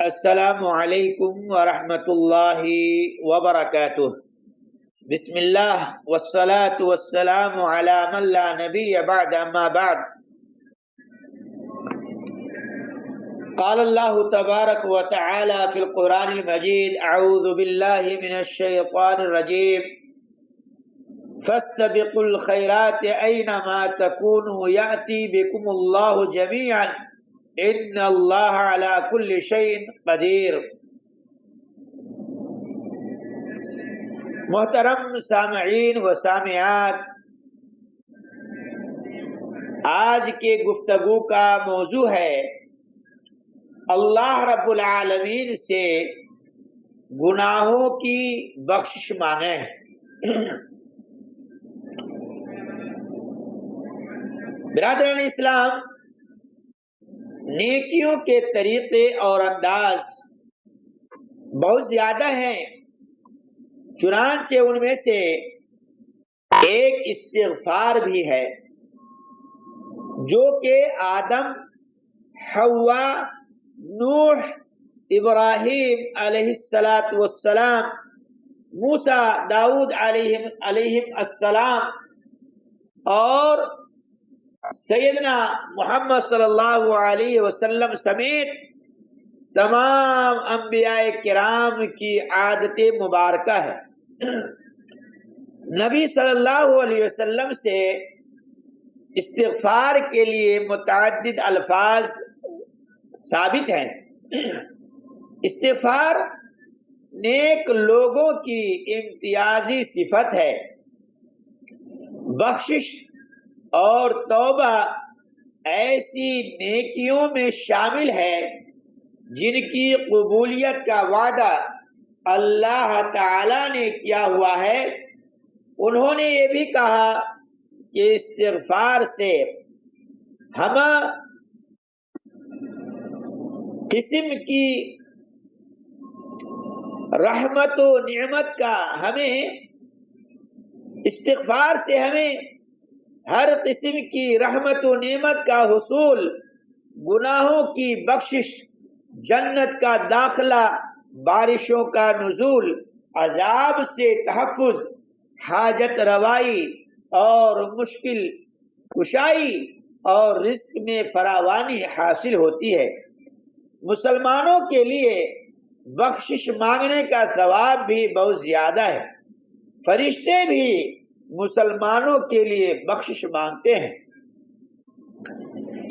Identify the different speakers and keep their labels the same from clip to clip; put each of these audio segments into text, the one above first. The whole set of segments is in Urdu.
Speaker 1: السلام علیکم ورحمۃ اللہ وبرکاتہ۔ بسم اللہ والصلاة والسلام علی من لا نبی بعد، اما بعد۔ قال اللہ تبارک و تعالی فی القرآن المجید: اعوذ باللہ من الشیطان الرجیم، فاستبقوا الخیرات اینما تکونوا یأتی بکم اللہ جمیعا ان اللہ علی کل شیء قدیر۔ محترم سامعین و سامعات، آج کے گفتگو کا موضوع ہے اللہ رب العالمین سے گناہوں کی بخشش مانگیں۔ برادران اسلام، نیکیوں کے طریقے اور انداز بہت زیادہ ہیں، چنانچہ ان میں سے ایک استغفار بھی ہے، جو کہ آدم، حوا، نوح، ابراہیم علیہ السلام، موسیٰ، داؤد علیہم السلام اور سیدنا محمد صلی اللہ علیہ وسلم سمیت تمام انبیاء کرام کی عادت مبارکہ ہے۔ نبی صلی اللہ علیہ وسلم سے استغفار کے لیے متعدد الفاظ ثابت ہیں۔ استغفار نیک لوگوں کی امتیازی صفت ہے۔ بخشش اور توبہ ایسی نیکیوں میں شامل ہے جن کی قبولیت کا وعدہ اللہ تعالی نے کیا ہوا ہے۔ انہوں نے یہ بھی کہا کہ استغفار سے ہم قسم کی رحمت و نعمت کا استغفار سے ہمیں ہر قسم کی رحمت و نعمت کا حصول، گناہوں کی بخشش، جنت کا داخلہ، بارشوں کا نزول، عذاب سے تحفظ، حاجت روائی اور مشکل کشائی اور رزق میں فراوانی حاصل ہوتی ہے۔ مسلمانوں کے لیے بخشش مانگنے کا ثواب بھی بہت زیادہ ہے۔ فرشتے بھی مسلمانوں کے لیے بخشش مانگتے ہیں۔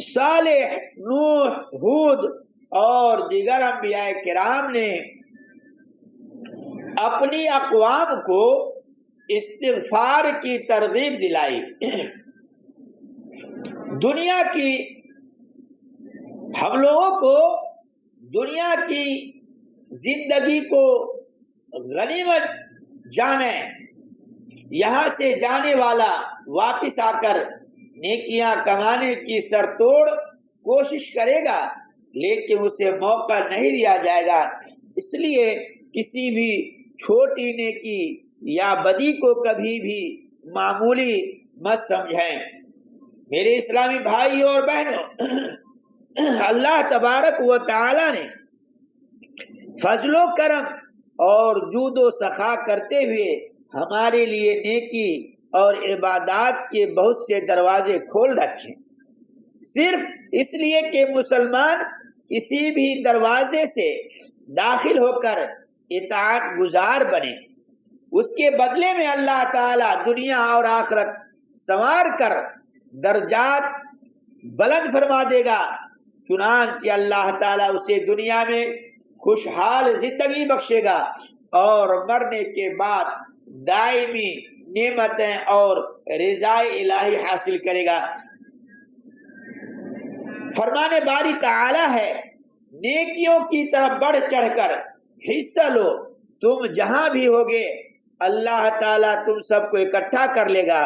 Speaker 1: صالح، نوح، ہود اور دیگر انبیاء کرام نے اپنی اقوام کو استغفار کی ترغیب دلائی۔ ہم لوگوں کو دنیا کی زندگی کو غنیمت جانیں، یہاں سے جانے والا واپس آ کر نیکیاں کمانے کی سرتوڑ کوشش کرے گا، لیکن اسے موقع نہیں دیا جائے گا۔ اس لیے کسی بھی چھوٹی نیکی یا بدی کو کبھی بھی معمولی مت سمجھیں۔ میرے اسلامی بھائیوں اور بہنوں، اللہ تبارک و تعالی نے فضل و کرم اور جود و سخا کرتے ہوئے ہمارے لیے نیکی اور عبادات کے بہت سے دروازے کھول رکھے، صرف اس لیے کہ مسلمان کسی بھی دروازے سے داخل ہو کر اطاعت گزار بنے۔ اس کے بدلے میں اللہ تعالیٰ دنیا اور آخرت سنوار کر درجات بلند فرما دے گا۔ چنانچہ اللہ تعالیٰ اسے دنیا میں خوشحال زندگی بخشے گا اور مرنے کے بعد دائمی نعمتیں اور رضا الہی حاصل کرے گا۔ فرمان باری تعالی ہے، نیکیوں کی طرف بڑھ چڑھ کر حصہ لو، تم جہاں بھی ہوگے اللہ تعالیٰ تم سب کو اکٹھا کر لے گا۔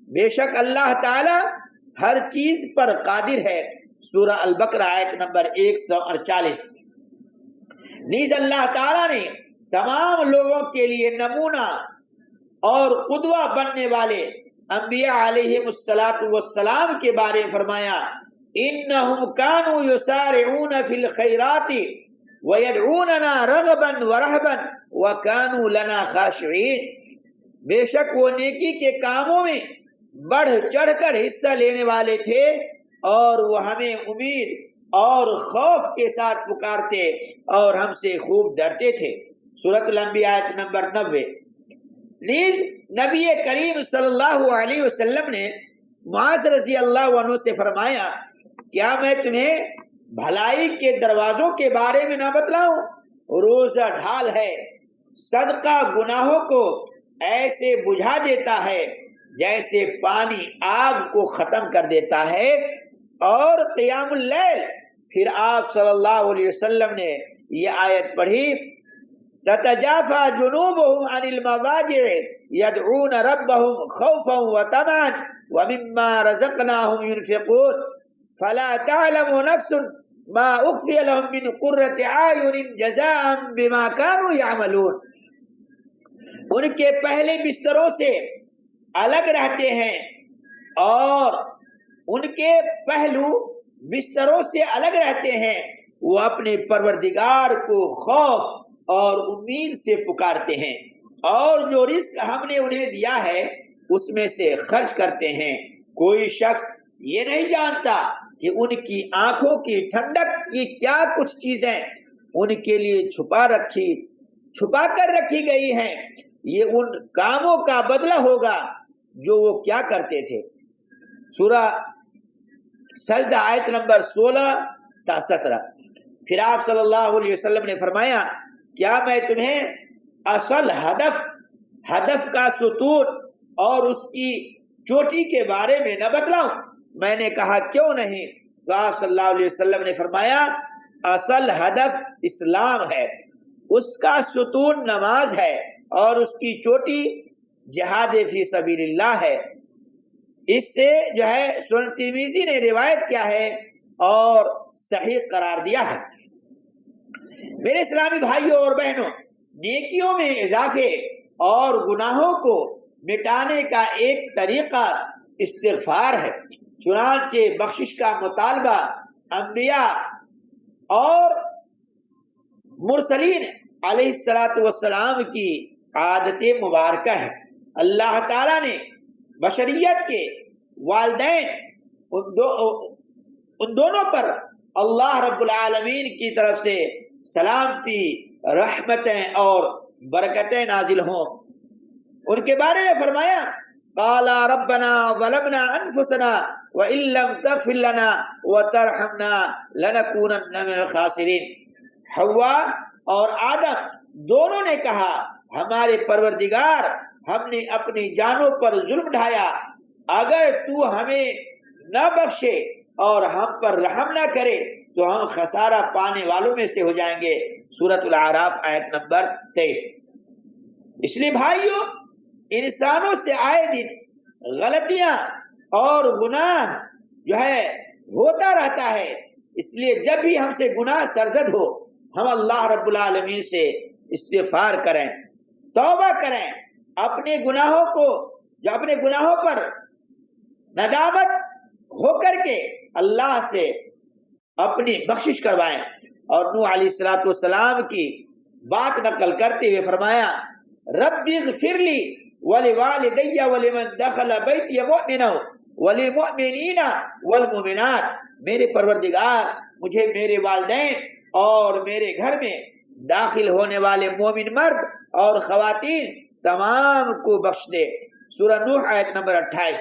Speaker 1: بے شک اللہ تعالیٰ ہر چیز پر قادر ہے۔ سورہ البقرہ آیت نمبر 148۔ نیز اللہ تعالیٰ نے تمام لوگوں کے لیے نمونہ اور قدوہ بننے والے انبیاء علیہم السلام کے بارے میں فرمایا: انہم کانوا یسارعون فی الخیرات وَيَدْعُونَنَا رَغَبًا وَرَهْبًا وَكَانُوا لَنَا خَاشِعِينَ، بے شک وہ نیکی کے کاموں میں بڑھ چڑھ کر حصہ لینے والے تھے اور وہ ہمیں امید اور خوف کے ساتھ پکارتے اور ہم سے خوب ڈرتے تھے۔ سورۃ الانبیاء آیت نمبر 90۔ نیز نبی کریم صلی اللہ علیہ وسلم نے معاذ رضی اللہ عنہ سے فرمایا، کیا میں تمہیں بھلائی کے دروازوں کے بارے میں نہ بتلاؤں؟ روزہ ڈھال ہے، صدقہ گناہوں کو ایسے بجھا دیتا ہے جیسے پانی آگ کو ختم کر دیتا ہے، اور قیام اللیل۔ پھر آپ صلی اللہ علیہ وسلم نے یہ آیت پڑھی، تتجافى جنوبهم عن المضاجع يدعون ربهم خوفا وطمعا ومما رزقناهم ينفقون فلا تعلم نفس ما اخفي لهم من قرة اعين جزاء بما كانوا يعملون۔ ان کے پہلے بستروں سے الگ رہتے ہیں اور ان کے پہلو بستروں سے الگ رہتے ہیں، وہ اپنے پروردگار کو خوف اور امید سے پکارتے ہیں، اور جو رزق ہم نے انہیں دیا ہے اس میں سے خرچ کرتے ہیں۔ کوئی شخص یہ نہیں جانتا کہ ان کی آنکھوں کی ٹھنڈک کی کیا کچھ چیزیں ان کے لیے چھپا کر رکھی گئی ہیں، یہ ان کاموں کا بدلہ ہوگا جو وہ کیا کرتے تھے۔ سورہ سجدہ آیت نمبر 16 تا 17۔ پھر آپ صلی اللہ علیہ وسلم نے فرمایا، کیا میں تمہیں اصل ہدف کا ستون اور اس کی چوٹی کے بارے میں نہ بتلاؤں؟ میں نے کہا کیوں نہیں؟ تو آپ صلی اللہ علیہ وسلم نے فرمایا، اصل ہدف اسلام ہے، اس کا ستون نماز ہے اور اس کی چوٹی جہاد فی سبیل اللہ ہے۔ اس سے جو ہے سنن ترمذی نے روایت کیا ہے اور صحیح قرار دیا ہے۔ میرے اسلامی بھائیوں اور بہنوں، نیکیوں میں اضافے اور گناہوں کو مٹانے کا ایک طریقہ استغفار ہے۔ چنانچہ بخشش کا مطالبہ انبیاء اور مرسلین علیہ السلام کی عادت مبارکہ ہے۔ اللہ تعالیٰ نے بشریت کے والدین ان دونوں پر اللہ رب العالمین کی طرف سے سلامتی، رحمتیں اور برکتیں نازل ہوں، ان کے بارے میں فرمایا، قال ربنا ظلمنا انفسنا وان لم تغفر لنا وترحمنا لنكونن من الخاسرین۔ حوا اور آدم دونوں نے کہا، ہمارے پروردگار، ہم نے اپنی جانوں پر ظلم ڈھایا، اگر تو ہمیں نہ بخشے اور ہم پر رحم نہ کرے تو ہم خسارہ پانے والوں میں سے ہو جائیں گے۔ سورۃ الاعراف آیت نمبر 23۔ اس لیے بھائیوں، انسانوں سے آئے دن غلطیاں اور گناہ جو ہے ہوتا رہتا ہے، اس لیے جب بھی ہم سے گناہ سرزد ہو، ہم اللہ رب العالمین سے استغفار کریں، توبہ کریں، اپنے گناہوں پر ندامت ہو کر کے اللہ سے اپنی بخشش کروائیں۔ اور نوح علیہ السلام کی بات نقل کرتے ہوئے فرمایا، رب اغفر لی ولوالدی ولمن دخل بیتی مؤمنا وللمؤمنین والمؤمنات، میرے پروردگار، مجھے میرے والدین اور میرے گھر میں داخل ہونے والے مومن مرد اور خواتین تمام کو بخش دے۔ سورہ نوح آیت نمبر 28۔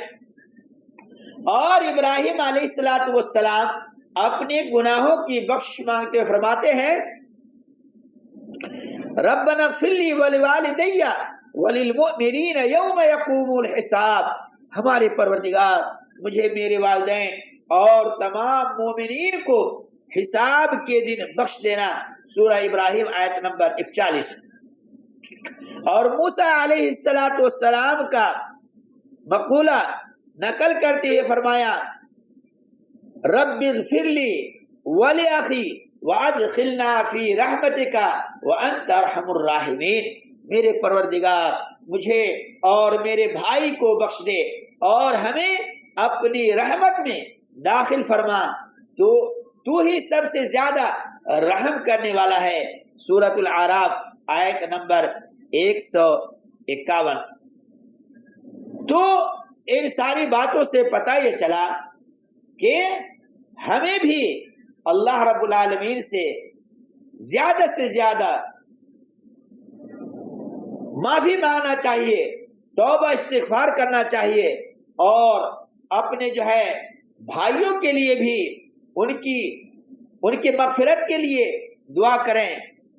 Speaker 1: اور ابراہیم علیہ السلام اپنے گناہوں کی بخش مانگتے ہوئے فرماتے ہیں، ربنا اغفر لی ولوالدی وللمؤمنین یوم یقوم الحساب، ہمارے پروردگار، مجھے میرے والدین اور تمام مومنین کو حساب کے دن بخش دینا۔ سورہ ابراہیم آیت نمبر 41۔ اور موسیٰ علیہ السلام کا مقولہ نقل کرتے ہوئے فرمایا، رب اغفر لی ولاخی وادخلنا فی رحمتک وانت ارحم الراحمین، میرے پروردگار، مجھے اور میرے بھائی کو بخش دے اور ہمیں اپنی رحمت میں داخل فرما، تو ہی سب سے زیادہ رحم کرنے والا ہے۔ سورۃ الاعراف آیت نمبر 151۔ تو ان ساری باتوں سے پتہ یہ چلا کہ ہمیں بھی اللہ رب العالمین سے زیادہ معافی مانگنا چاہیے، توبہ استغفار کرنا چاہیے، اور اپنے جو ہے بھائیوں کے لیے بھی ان کی مغفرت کے لیے دعا کریں،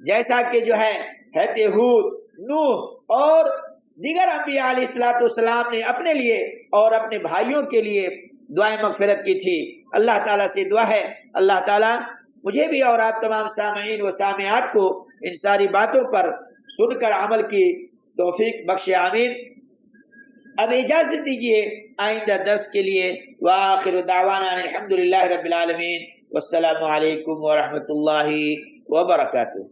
Speaker 1: جیسا کہ جو ہے حضرت ہود، نوح اور دیگر انبیاء علیہ السلام نے اپنے لیے اور اپنے بھائیوں کے لیے دعائیں مغفرت کی تھی۔ اللہ تعالیٰ سے دعا ہے اللہ تعالیٰ مجھے بھی اور آپ تمام سامعین و سامعات کو ان ساری باتوں پر سن کر عمل کی توفیق بخشے، آمین۔ اب اجازت دیجیے آئندہ درس کے لیے۔ وآخر دعوانا الحمدللہ رب العالمین، والسلام علیکم ورحمۃ اللہ وبرکاتہ۔